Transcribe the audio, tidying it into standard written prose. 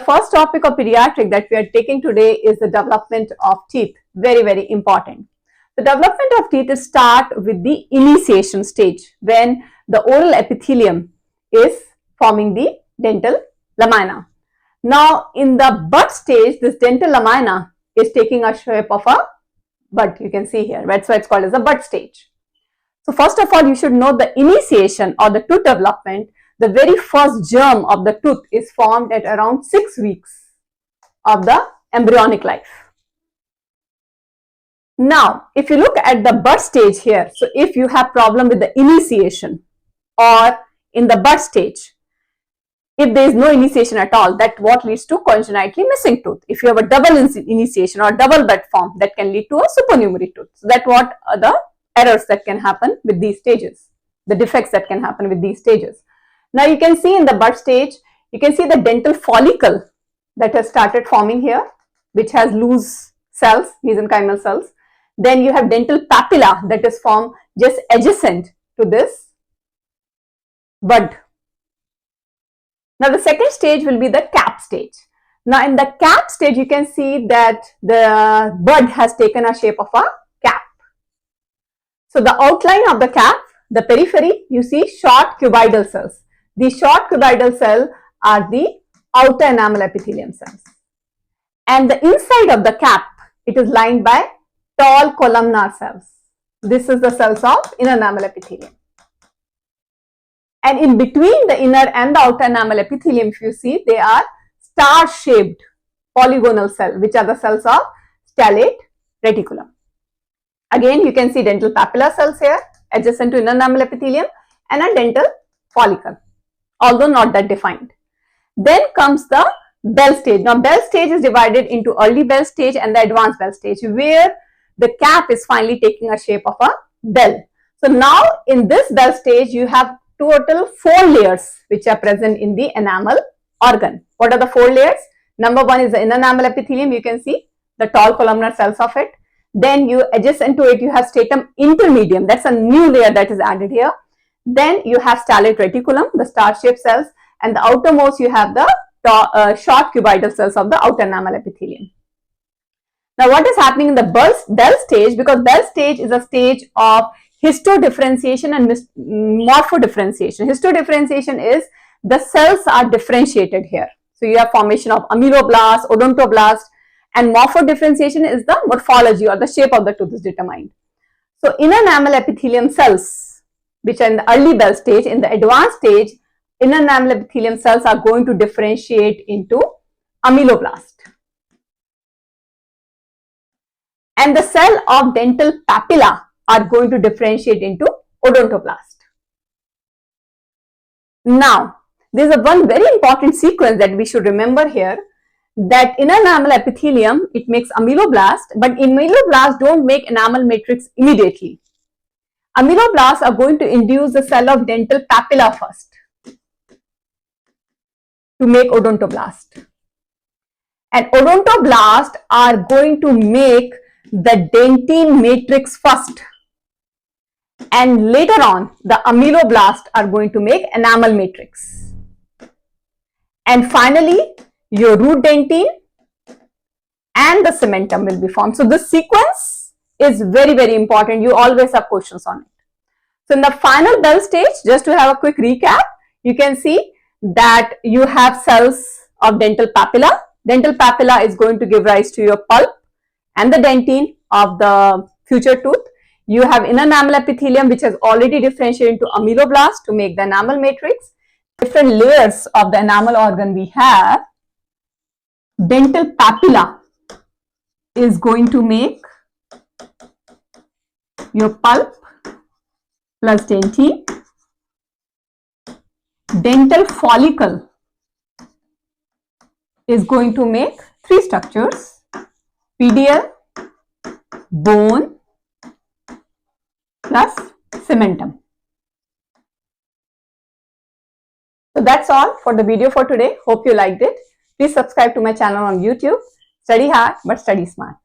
first topic of pediatric that we are taking today is the development of teeth. Very, very important. The development of teeth is start with the initiation stage when the oral epithelium is forming the dental lamina. Now, in the bud stage, this dental lamina is taking a shape of a bud. You can see here. That's why it's called as a bud stage. So, first of all, you should know the initiation or the tooth development. The very first germ of the tooth is formed at around 6 weeks of the embryonic life. Now, if you look at the bud stage here, so if you have problem with the initiation or in the bud stage, if there is no initiation at all, that what leads to congenitally missing tooth. If you have a double initiation or double bud form, that can lead to a supernumerary tooth. So that's what are the errors that can happen with these stages, the defects that can happen with these stages. Now you can see in the bud stage, you can see the dental follicle that has started forming here, which has loose cells, mesenchymal cells. Then you have dental papilla that is formed just adjacent to this bud. Now the second stage will be the cap stage. Now in the cap stage, you can see that the bud has taken a shape of a cap. So the outline of the cap, the periphery, you see short cuboidal cells. These short cuboidal cells are the outer enamel epithelium cells. And the inside of the cap, it is lined by tall columnar cells. This is the cells of inner enamel epithelium. And in between the inner and the outer enamel epithelium, if you see, they are star-shaped polygonal cells, which are the cells of stellate reticulum. Again, you can see dental papilla cells here, adjacent to inner enamel epithelium, and a dental follicle, although not that defined. Then comes the bell stage. Now, bell stage is divided into early bell stage and the advanced bell stage, where the cap is finally taking a shape of a bell. So, now in this bell stage, you have total 4 layers which are present in the enamel organ. What are the 4 layers? Number 1 is the inner enamel epithelium. You can see the tall columnar cells of it. Then you adjacent to it, you have stratum intermedium. That's a new layer that is added here. Then you have stellate reticulum, the star-shaped cells, and the outermost you have the short cuboidal cells of the outer enamel epithelium. Now, what is happening in the bell stage? Because bell stage is a stage of histodifferentiation and morphodifferentiation. Histodifferentiation is the cells are differentiated here. So, you have formation of ameloblast, odontoblast, and morphodifferentiation is the morphology or the shape of the tooth is determined. So, inner enamel epithelium cells, which are in the early bell stage, in the advanced stage, inner enamel epithelium cells are going to differentiate into ameloblast. And the cell of dental papilla are going to differentiate into odontoblast. Now, there is one very important sequence that we should remember here, that inner enamel epithelium, it makes ameloblast, but ameloblast don't make enamel matrix immediately. Ameloblasts are going to induce the cell of dental papilla first to make odontoblast. And odontoblast are going to make the dentine matrix first. And later on, the ameloblast are going to make enamel matrix. And finally, your root dentine and the cementum will be formed. So, this sequence is very, very important. You always have questions on it. So, in the final bell stage, just to have a quick recap, you can see that you have cells of dental papilla. Dental papilla is going to give rise to your pulp and the dentine of the future tooth. You have inner enamel epithelium, which has already differentiated into ameloblast to make the enamel matrix. Different layers of the enamel organ we have. Dental papilla is going to make your pulp plus dentine. Dental follicle is going to make 3 structures: PDL, bone plus cementum. So that's all for the video for today. Hope you liked it. Please subscribe to my channel on YouTube. Study hard but study smart.